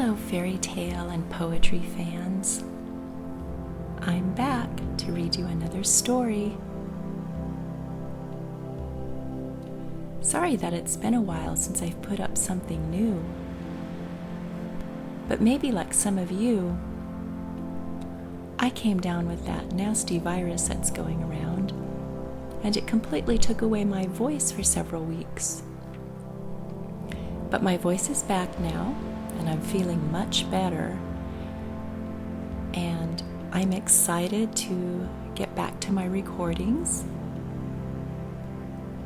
Hello, fairy tale and poetry fans. I'm back to read you another story. Sorry that it's been a while since I've put up something new. But maybe like some of you, I came down with that nasty virus that's going around, and it completely took away my voice for several weeks. But my voice is back now, and I'm feeling much better, and I'm excited to get back to my recordings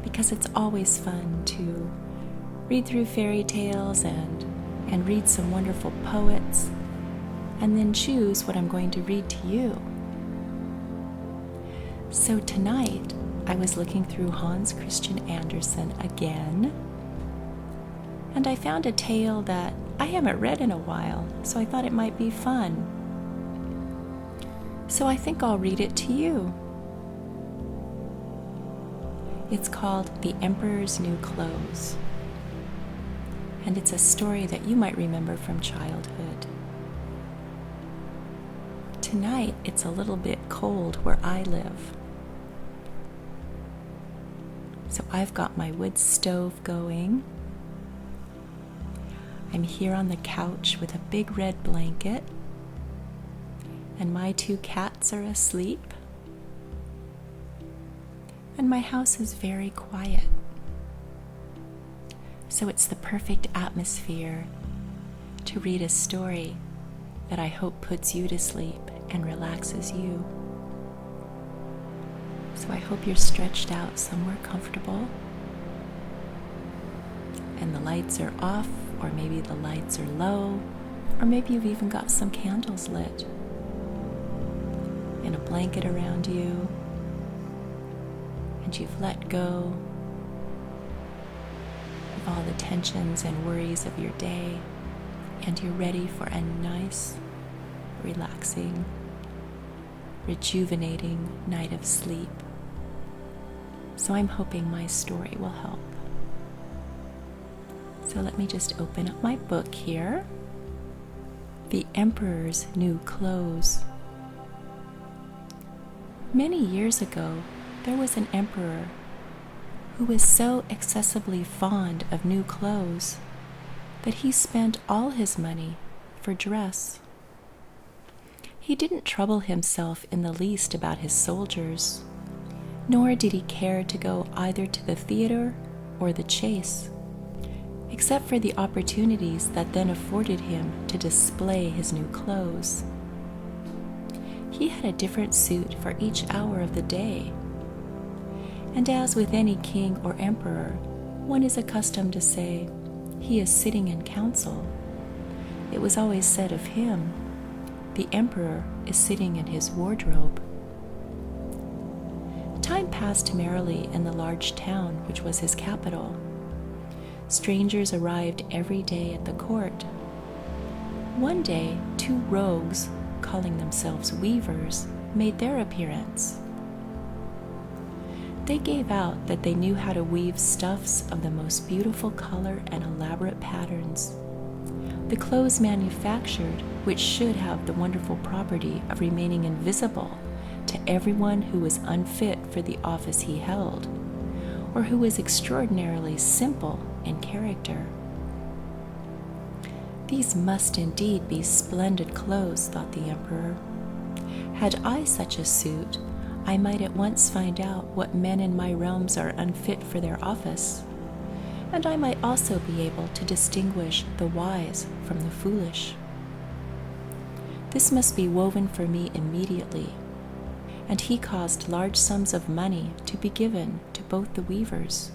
because it's always fun to read through fairy tales and read some wonderful poets and then choose what I'm going to read to you. So tonight I was looking through Hans Christian Andersen again, and I found a tale that I haven't read in a while, so I thought it might be fun. So I think I'll read it to you. It's called The Emperor's New Clothes, and it's a story that you might remember from childhood. Tonight it's a little bit cold where I live, so I've got my wood stove going. I'm here on the couch with a big red blanket, and my 2 cats are asleep, and my house is very quiet. So it's the perfect atmosphere to read a story that I hope puts you to sleep and relaxes you. So I hope you're stretched out somewhere comfortable, and the lights are off, or maybe the lights are low, or maybe you've even got some candles lit, and a blanket around you, and you've let go of all the tensions and worries of your day, and you're ready for a nice, relaxing, rejuvenating night of sleep. So I'm hoping my story will help. So let me just open up my book here. The Emperor's New Clothes. Many years ago, there was an emperor who was so excessively fond of new clothes that he spent all his money for dress. He didn't trouble himself in the least about his soldiers, nor did he care to go either to the theater or the chase, except for the opportunities that then afforded him to display his new clothes. He had a different suit for each hour of the day, and as with any king or emperor, one is accustomed to say, "He is sitting in council." It was always said of him, "The emperor is sitting in his wardrobe." Time passed merrily in the large town which was his capital. Strangers arrived every day at the court. One day, 2 rogues, calling themselves weavers, made their appearance. They gave out that they knew how to weave stuffs of the most beautiful color and elaborate patterns. The clothes manufactured, which should have the wonderful property of remaining invisible to everyone who was unfit for the office he held, or who was extraordinarily simple in character. These must indeed be splendid clothes, thought the emperor. Had I such a suit, I might at once find out what men in my realms are unfit for their office, and I might also be able to distinguish the wise from the foolish. This must be woven for me immediately, and he caused large sums of money to be given to both the weavers,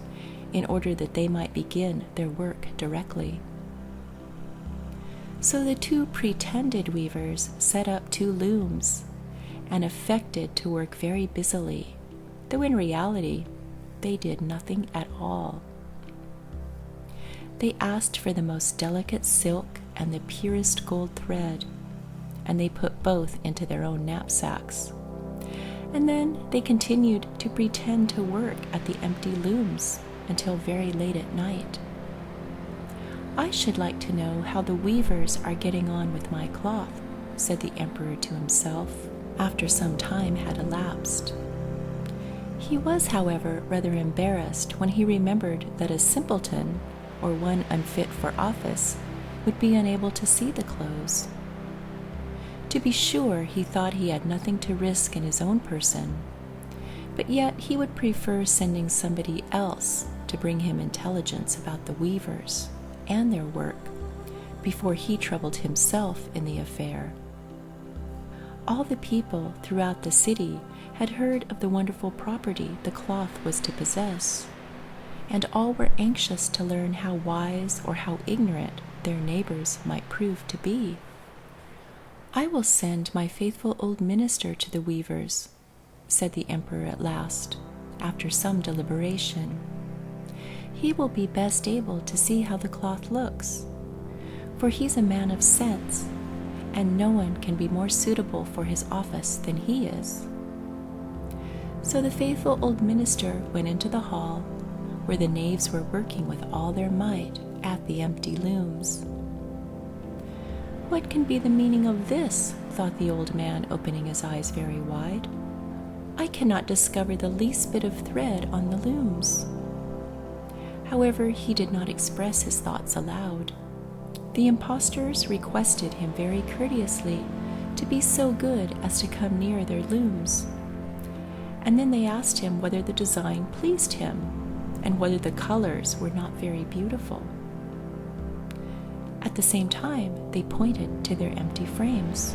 in order that they might begin their work directly. So the 2 pretended weavers set up 2 looms and affected to work very busily, though in reality they did nothing at all. They asked for the most delicate silk and the purest gold thread, and they put both into their own knapsacks. And then they continued to pretend to work at the empty looms until very late at night. "I should like to know how the weavers are getting on with my cloth," said the emperor to himself, after some time had elapsed. He was, however, rather embarrassed when he remembered that a simpleton, or one unfit for office, would be unable to see the clothes. To be sure, he thought he had nothing to risk in his own person, but yet he would prefer sending somebody else to bring him intelligence about the weavers and their work before he troubled himself in the affair. All the people throughout the city had heard of the wonderful property the cloth was to possess, and all were anxious to learn how wise or how ignorant their neighbors might prove to be. "I will send my faithful old minister to the weavers," said the emperor at last, after some deliberation. "He will be best able to see how the cloth looks, for he's a man of sense, and no one can be more suitable for his office than he is." So the faithful old minister went into the hall, where the knaves were working with all their might at the empty looms. "What can be the meaning of this?" thought the old man, opening his eyes very wide. "I cannot discover the least bit of thread on the looms." However, he did not express his thoughts aloud. The impostors requested him very courteously to be so good as to come near their looms, and then they asked him whether the design pleased him, and whether the colors were not very beautiful. At the same time, they pointed to their empty frames.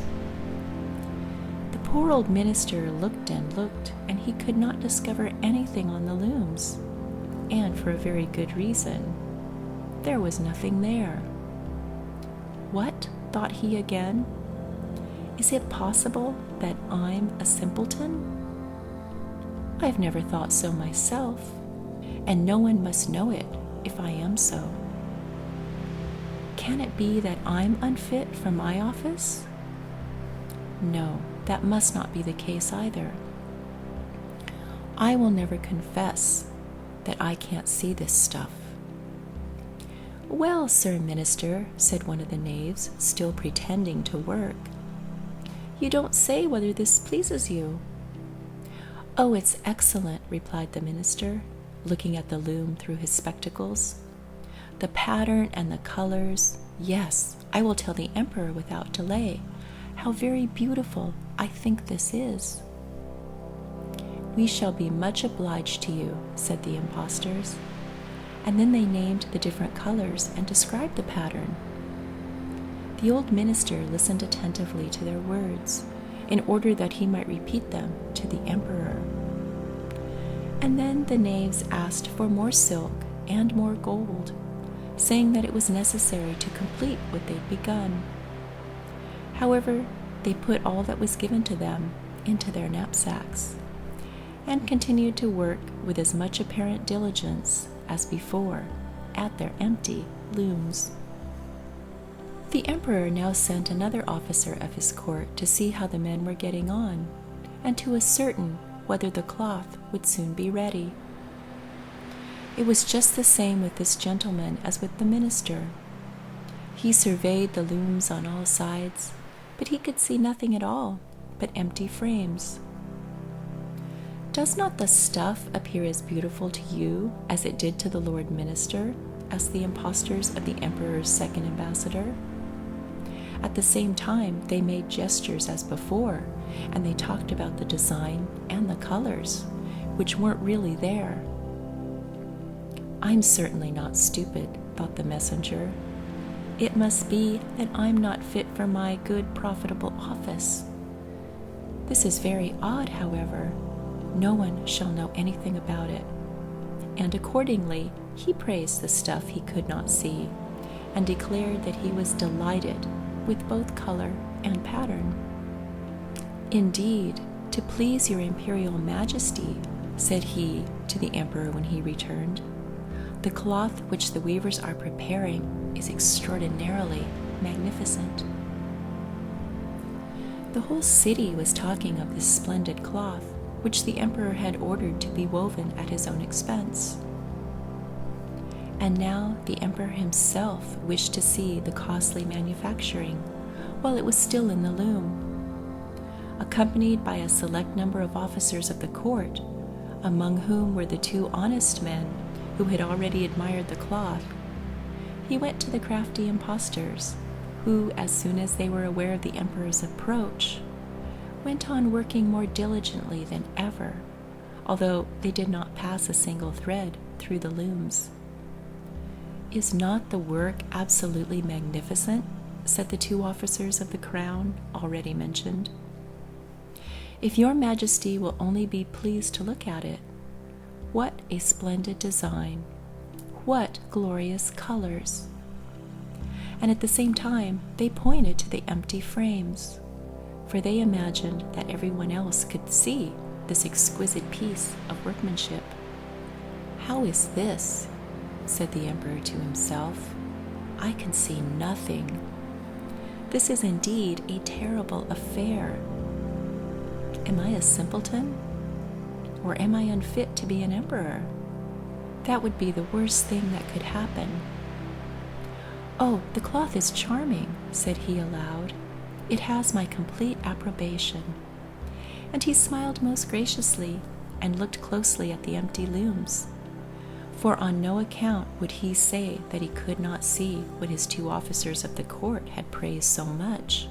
The poor old minister looked, and he could not discover anything on the looms, and for a very good reason. There was nothing there. "What?" thought he again. "Is it possible that I'm a simpleton? I've never thought so myself, and no one must know it if I am so. Can it be that I'm unfit for my office? No, that must not be the case either. I will never confess that I can't see this stuff." "Well, Sir Minister," said one of the knaves, still pretending to work, "you don't say whether this pleases you." "Oh, it's excellent," replied the minister, looking at the loom through his spectacles. "The pattern and the colors, yes, I will tell the emperor without delay how very beautiful I think this is." "We shall be much obliged to you," said the impostors, and then they named the different colors and described the pattern. The old minister listened attentively to their words, in order that he might repeat them to the emperor. And then the knaves asked for more silk and more gold, saying that it was necessary to complete what they'd begun. However, they put all that was given to them into their knapsacks, and continued to work with as much apparent diligence as before at their empty looms. The emperor now sent another officer of his court to see how the men were getting on, and to ascertain whether the cloth would soon be ready. It was just the same with this gentleman as with the minister. He surveyed the looms on all sides, but he could see nothing at all but empty frames. "Does not the stuff appear as beautiful to you as it did to the Lord Minister?" asked the impostors of the emperor's second ambassador. At the same time, they made gestures as before, and they talked about the design and the colors, which weren't really there. "I'm certainly not stupid," thought the messenger. "It must be that I'm not fit for my good, profitable office. This is very odd, however. No one shall know anything about it." And accordingly, he praised the stuff he could not see, and declared that he was delighted with both color and pattern. "Indeed, to please your imperial majesty," said he to the emperor when he returned, "the cloth which the weavers are preparing is extraordinarily magnificent." The whole city was talking of this splendid cloth, which the emperor had ordered to be woven at his own expense. And now the emperor himself wished to see the costly manufacturing while it was still in the loom. Accompanied by a select number of officers of the court, among whom were the two honest men who had already admired the cloth, he went to the crafty impostors, who, as soon as they were aware of the emperor's approach, went on working more diligently than ever, although they did not pass a single thread through the looms. "Is not the work absolutely magnificent?" said the two officers of the crown already mentioned. "If your majesty will only be pleased to look at it, what a splendid design! What glorious colors!" And at the same time, they pointed to the empty frames, for they imagined that everyone else could see this exquisite piece of workmanship. "How is this?" said the emperor to himself. "I can see nothing. This is indeed a terrible affair. Am I a simpleton? Or am I unfit to be an emperor? That would be the worst thing that could happen." "Oh, the cloth is charming," said he aloud. "It has my complete approbation." And he smiled most graciously and looked closely at the empty looms, for on no account would he say that he could not see what his two officers of the court had praised so much.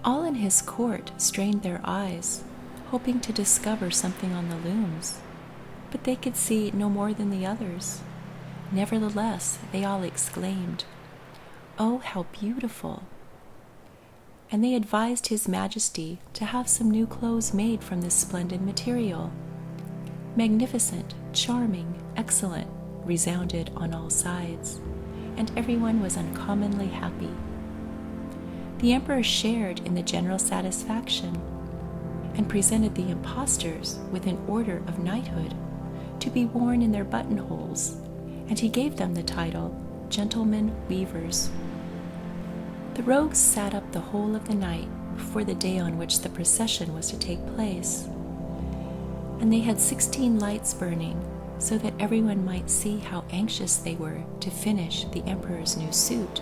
All in his court strained their eyes, hoping to discover something on the looms, but they could see no more than the others. Nevertheless, they all exclaimed, "Oh, how beautiful!" And they advised His Majesty to have some new clothes made from this splendid material. "Magnificent, charming, excellent," resounded on all sides, and everyone was uncommonly happy. The emperor shared in the general satisfaction, and presented the impostors with an order of knighthood to be worn in their buttonholes, and he gave them the title Gentlemen Weavers. The rogues sat up the whole of the night before the day on which the procession was to take place, and they had 16 lights burning, so that everyone might see how anxious they were to finish the emperor's new suit.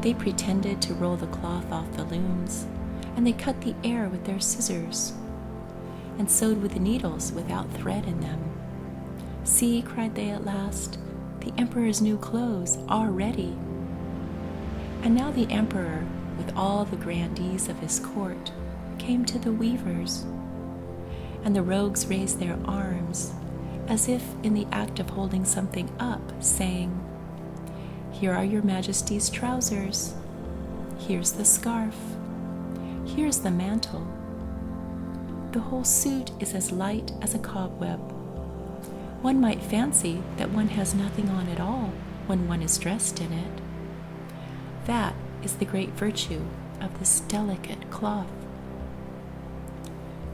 They pretended to roll the cloth off the looms, and they cut the air with their scissors, and sewed with needles without thread in them. "See," cried they at last, "the emperor's new clothes are ready." And now the emperor, with all the grandees of his court, came to the weavers, and the rogues raised their arms, as if in the act of holding something up, saying, "Here are your majesty's trousers. Here's the scarf. Here's the mantle. The whole suit is as light as a cobweb. One might fancy that one has nothing on at all when one is dressed in it. That is the great virtue of this delicate cloth."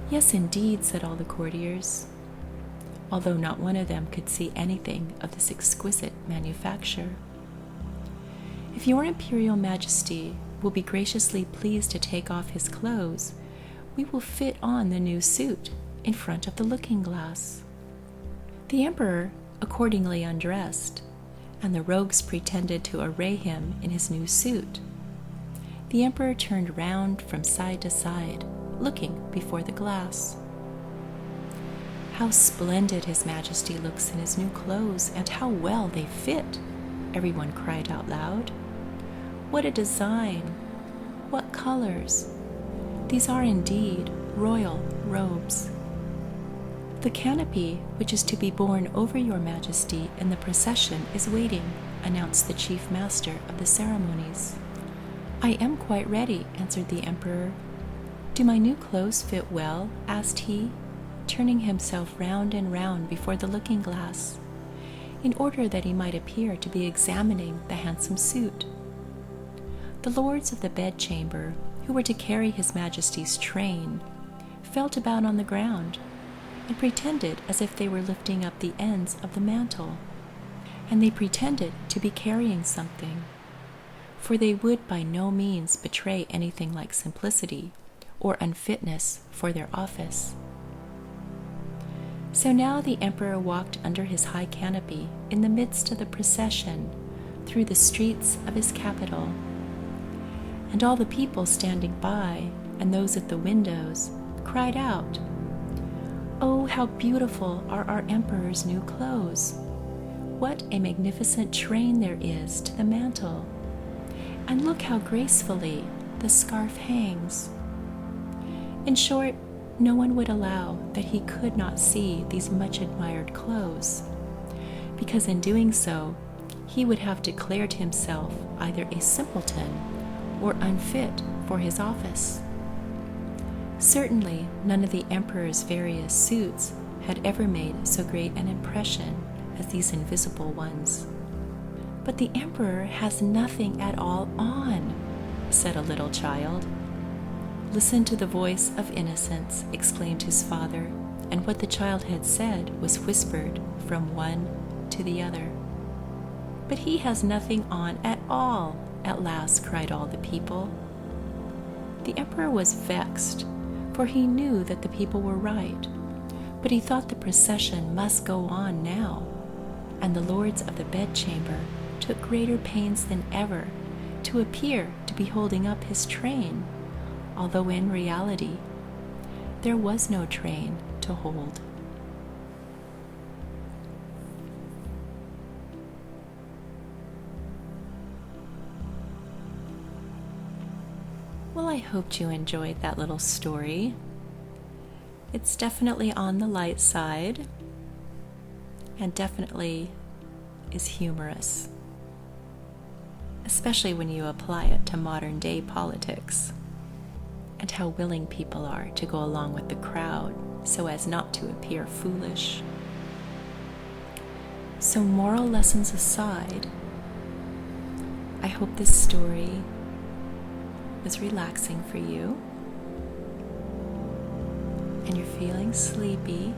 "Yes, indeed," said all the courtiers, although not one of them could see anything of this exquisite manufacture. "If your Imperial Majesty will be graciously pleased to take off his clothes, we will fit on the new suit in front of the looking-glass." The emperor accordingly undressed, and the rogues pretended to array him in his new suit. The emperor turned round from side to side, looking before the glass. "How splendid His Majesty looks in his new clothes, and how well they fit!" everyone cried out loud. "What a design! What colors! These are indeed royal robes." "The canopy which is to be borne over your Majesty in the procession is waiting," announced the chief master of the ceremonies. "I am quite ready," answered the emperor. "Do my new clothes fit well?" asked he, turning himself round and round before the looking-glass, in order that he might appear to be examining the handsome suit. The lords of the bedchamber, who were to carry His Majesty's train, felt about on the ground, and pretended as if they were lifting up the ends of the mantle, and they pretended to be carrying something, for they would by no means betray anything like simplicity or unfitness for their office. So now the emperor walked under his high canopy in the midst of the procession through the streets of his capital. And all the people standing by and those at the windows cried out, "Oh, how beautiful are our emperor's new clothes! What a magnificent train there is to the mantle! And look how gracefully the scarf hangs." In short, no one would allow that he could not see these much admired clothes, because in doing so, he would have declared himself either a simpleton or unfit for his office. Certainly, none of the emperor's various suits had ever made so great an impression as these invisible ones. "But the emperor has nothing at all on," said a little child. "Listen to the voice of innocence," exclaimed his father, and what the child had said was whispered from one to the other. "But he has nothing on at all," at last cried all the people. The emperor was vexed, for he knew that the people were right, but he thought the procession must go on now, and the lords of the bedchamber took greater pains than ever to appear to be holding up his train, although in reality there was no train to hold. Well, I hoped you enjoyed that little story. It's definitely on the light side and definitely is humorous, especially when you apply it to modern day politics and how willing people are to go along with the crowd so as not to appear foolish. So, moral lessons aside, I hope this story was relaxing for you and you're feeling sleepy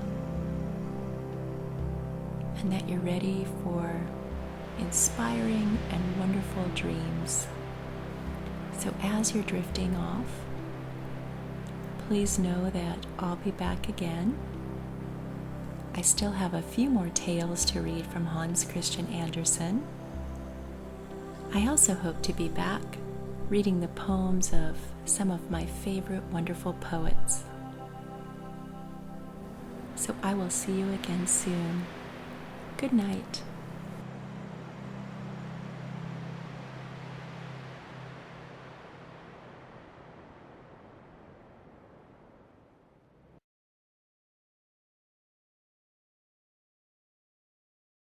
and that you're ready for inspiring and wonderful dreams. So as you're drifting off, please know that I'll be back again. I still have a few more tales to read from Hans Christian Andersen. I also hope to be back reading the poems of some of my favorite wonderful poets. So I will see you again soon. Good night.